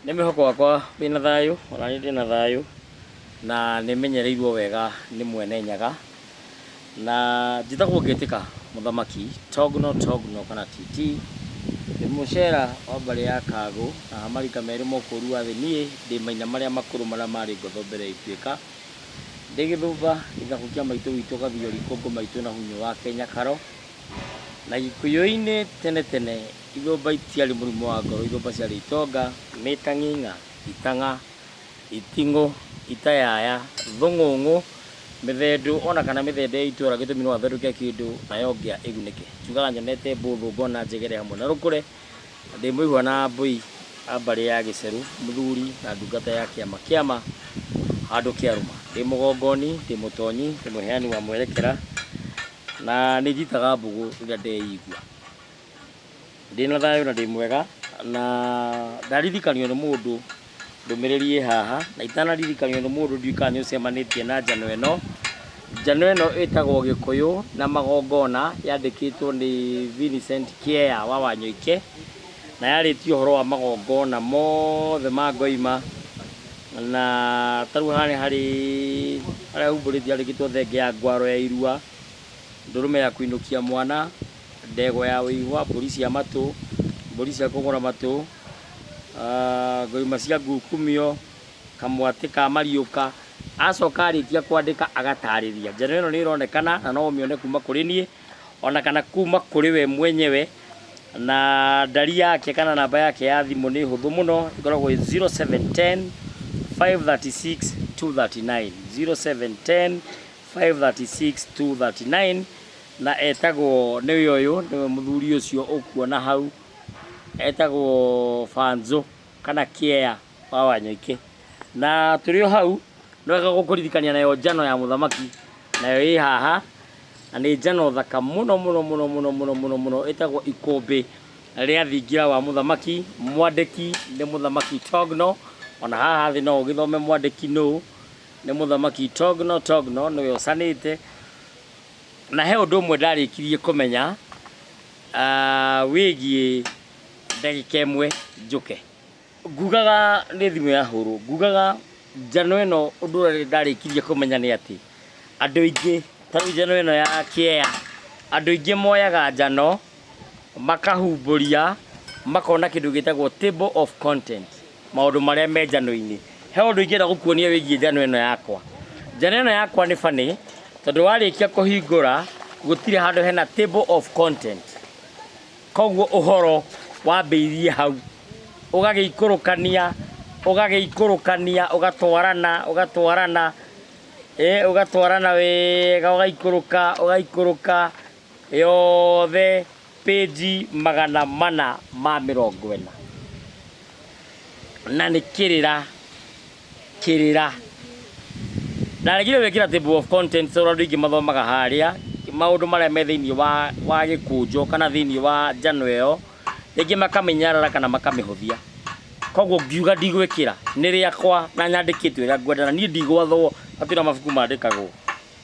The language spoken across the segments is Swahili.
Nĩ mĩhoko wakwa wĩna thayũ, ona niĩ ndĩna thayũ, na nĩmenyereirwo wega nĩ mwene Nyaga, na njĩtagwo Ngĩtĩka mũthamaki Togno kana TT. Ndĩ mũcera wa mbarĩ ya Kagũ na marika merĩ mũkũru wa thĩ, niĩ ndĩ maina marĩa makũrũ marĩa marĩ ngotho mbere ituĩka ndĩ Gĩthũmba gĩthaka kĩa maitũ witũ Gathiori Kũngũ maitũ na Hunyũ wa Kenya Karo. Na Gĩkũyũ-inĩ tene tene Ithũmba itiarĩ mũrimũ wa ngoro, Ithũmba ciarĩ itonga, mĩtang'ing'a, itang'a, iting'ũ, itayaya, thũng'ũng'ũ, mĩthendũ ona kana mĩthende ya itũra gĩtũmi no atherũke kĩndũ na yongĩa ĩgunĩke. Njugaga nyonete mbũthũ ngona njegere hamwe na rũkũre, na ndĩ mũigua na mbũi a mbarĩ ya Gĩceru, mũthuri na ndungata ya kĩama handũ kĩarũma. Ndĩ mũgongoni, ndĩ mũtonyi, ndĩ mũheani wa mwerekera, na nĩ njitaga mbũgũ rĩrĩa ndeigua. Ndĩna thayũ na ndĩ mwega, na ndaririkanio nĩ mũndũ ndũmĩrĩri haha, na itanaririkanio nĩ mũndũ ndiũkaga nĩ ũcemanĩtie na njano ĩno. Njano ĩno ĩtagwo Gĩkũyũ na magongona, yandĩkĩtwo nĩ Vincent Kĩea wa Wanyũike, na yarĩtie ũhoro wa magongona mothe ma ngoima. Na tarĩu haha nĩ harĩa humbũrĩtio handĩkĩtwo thenge ya ngwaro ya irua, ndũrũme ya kũinũkia mwana, ndegwa ya wĩihwa, mbũri cia matũ, mbũri cia kũgũra matũ, ngoima cia ngukumio, kamwatĩ ka mariũka. Acoka arĩkia kwandĩka agatarĩria. Njano ĩno nĩ ĩronekana na no ũmĩone kuma kũrĩ niĩ ona kana kuma kũrĩ we mwenyewe, na ndari yake kana namba yake ya thimũ nĩ hũthũ mũno, ĩkoragwo 0710 536 239, 0710 536 239, na etagwo nĩwe ũyũ, nĩwe mũthuri ũcio ũkuona hau, etagwo Fanzo kana Kĩea wa Wanyũike. Na tũrĩ o hau nĩ wega gũkũririkania nayo njano ya mũthamaki, nayo ĩ haha, na nĩ njano thaka mũno mũno mũno mũno mũno mũno mũno, ĩtagwo ikũmbĩ rĩa thingira wa mũthamaki. Mwandĩki nĩ mũthamaki Togno, ona haha thĩ no ũgĩthome mwandĩki nũ, nĩ mũthamaki Togno nĩwe ũcanĩte. Na he ũndũ ũmwe ndarĩkirie kũmenya wĩgiĩ ndagĩka ĩmwe njũke, ngugaga nĩ thimũ ya hũrwo, ngugaga njano ĩno ũndũ ũrĩa ndarĩkirie kũmenya nĩ atĩ andũ aingĩ, tarĩu njano ĩno ya Kĩea, andũ aingĩ moyaga njano makahumbũria makona kĩndũ gĩtagwo table of content, maũndũ marĩa me njano-inĩ. He ũndũ ingĩenda gũkuonia wĩgiĩ njano ĩno yakwa. Njano ĩno yakwa nĩ funny tondũ warĩkia kũhingũra gũtirĩ handũ hena table of content, koguo ũhoro wambĩirie hau, ũgagĩikũrũkania ũgatwarana wega, ũgaikũrũka yothe page 440, na nĩ kĩrĩra. Ndaregire gwĩkĩra table of contents tondũ andũ aingĩ mathomaga harĩa maũndũ marĩa me thĩinĩ wa gĩkũnjo kana thĩinĩ wa njano ĩyo, rĩngĩ makaminyarara kana makamĩhũthia. Koguo ngiuga ndigwĩkĩra, nĩ rĩakwa na nyandĩkĩtwo ũrĩa ngwenda, na niĩ ndigwathwo atĩ na mabuku mandĩkagwo,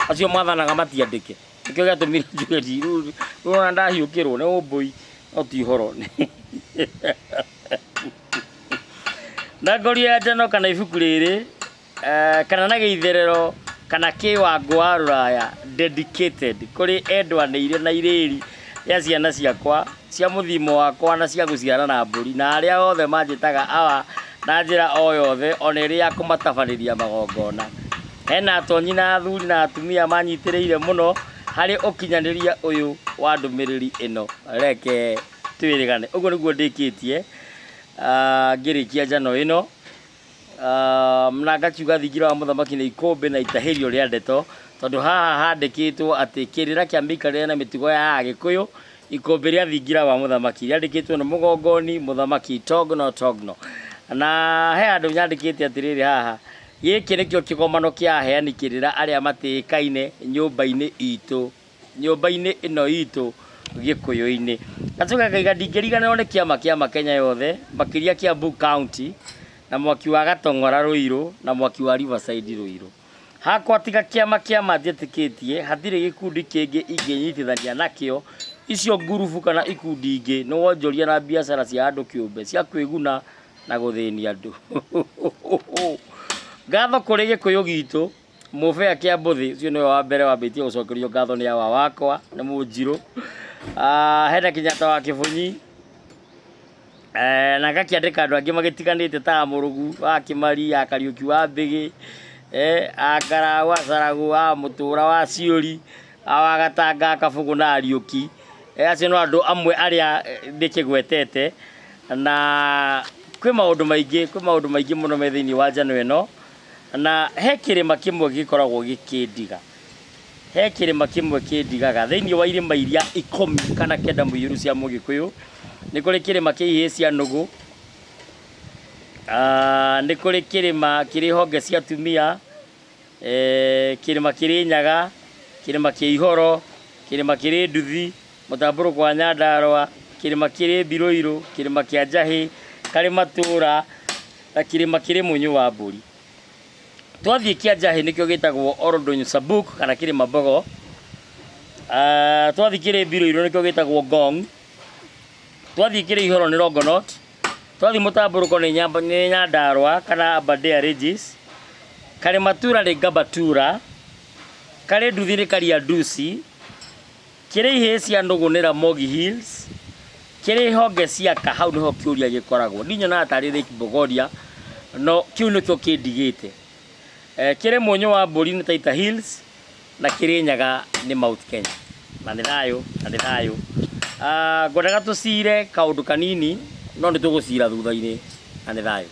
acio mwathanaga matiandĩke. Nĩkĩo gĩatũmire njuge rĩu ona ndahiũkĩrwo nĩ ũmbũi no ti ũhoro. Na ngoria njano kana ibuku rĩrĩ kana na gĩitherero kana kĩwangũ wa rũraya dedicated kũrĩ endwa nĩire na irĩri ya ciana ciakwa cia mũthimo wakwa na cia gũciara na mbũri, na arĩa othe manjĩtaga awa na njĩra o yothe ona ĩrĩ ya kũmatabarĩria magongona. Hena atonyi na athuri na atumia manyitĩrĩire mũno harĩ ũkinyanĩria ũyũ wa ndũmĩrĩri ĩno, reke twĩrĩgane. Ũguo nĩguo ndĩkĩtie ngĩrĩkia njano ĩno, na ngakiuga thingira wa mũthamaki nĩ ikũmbĩ na itahĩrio rĩa ndeto, tondũ haha handĩkĩtwo atĩ kĩrĩra kĩa mĩikarĩre na mĩtugo ya Gĩkũyũ, ikũmbĩ rĩa thingira wa mũthamaki rĩandĩkĩtwo nĩ mũgongoni mũthamaki Togno. Na he andũ nyandĩkĩte atĩrĩrĩ haha, gĩkĩ nĩkĩo kĩgomano kĩa aheani kĩrĩra arĩa matĩĩkaine nyũmba-inĩ ĩno itũ Gĩkũyũ-inĩ. Gacoka ngaiga ndingĩriganĩrwo nĩ kĩama Kenya yothe, makĩria Kiambu County na mwaki wa Gatong'ora Rũirũ na mwaki wa Riverside Rũirũ. Hakwa tiga kĩama njĩtĩkĩtie, hatirĩ gĩkundi kĩngĩ ingĩnyitithania nakĩo. Icio ngurubu kana ikundi ingĩ nĩ wonjoria na biacara cia andũ kĩũmbe cia kwĩguna na gũthĩnia andũ. Ngatho kũrĩ Gĩkũyũ gitũ, mũbĩa kĩa mbũthĩ ũcio nĩwe wa mbere wambĩtie gũcokerio ngatho nĩ awa wakwa nĩ Mũnjirũ. Hena Kĩnyata wa Kĩbũnyi, na ngakĩandĩka andũ angĩ magĩtiganĩte ta Mũrũgu wa Kĩmari, a Kariũki wa Mbĩgĩ, a Ngaragu, a Caragũ, a Mũtũra wa Ciũri, a wa Gatanga, Kabũgũ na Ariũki. Acio no andũ amwe arĩa ndĩkĩgwetete, na kwĩ maũndũ maingĩ mũno me thĩinĩ wa njano ĩno, na he kĩrĩma kĩmwe gĩkoragwo gĩkĩndiga. He kĩrĩma kĩmwe kĩndigaga thĩinĩ wa irĩma iria 10 kana 9 mũiyũru cia Mũgĩkũyũ. Nĩ kũrĩ kĩrĩma kĩa ihĩĩ cia nũgũ, nĩ kũrĩ kĩrĩma kĩrĩ honge cia atumia, kĩrĩma kĩrĩ Nyaga, kĩrĩma kĩa Ihoro, kĩrĩma kĩrĩ Nduthi, Mũtambũrũko wa Nyandarũa, kĩrĩma kĩrĩ Mbirũirũ, kĩrĩma kĩa Njahĩ, karĩ Matũra, na kĩrĩma kĩrĩ Mũnyũ wa Mbũri. Twathiĩ kĩa Njahĩ nĩkĩo gĩtagwo Oldonyo Sabuk kana kĩrĩma Mbogo. Twathiĩ kĩrĩ Mbirũirũ nĩkĩo gĩtagwo Ngong. Twathiĩ kĩrĩ Ihoro nĩ Longonot. Twathiĩ Mũtambũrũko nĩ Nyandarũa kana Aberdare Ridges. Karĩ Matura nĩ Gabatura. Karĩ Nduthi nĩ Kariandusi. Kĩrĩ ihĩĩ cia nũgũ nĩ Ramogi Hills. Kĩrĩ honge cia ka, hau nĩho kĩũria gĩkoragwo. Ndinyonaga tarĩ Lake Bogoria, no kĩu nĩkĩo kĩndigĩte. Kĩrĩ Mũnyũ wa Mbũri nĩ Taita Hills, na kĩrĩ Nyaga nĩ Mount Kenya. Na nĩ thayũ. Ngwendaga tũcire kaũndũ kanini, no nĩ tũgũcira thutha-inĩ, na nĩ thayũ.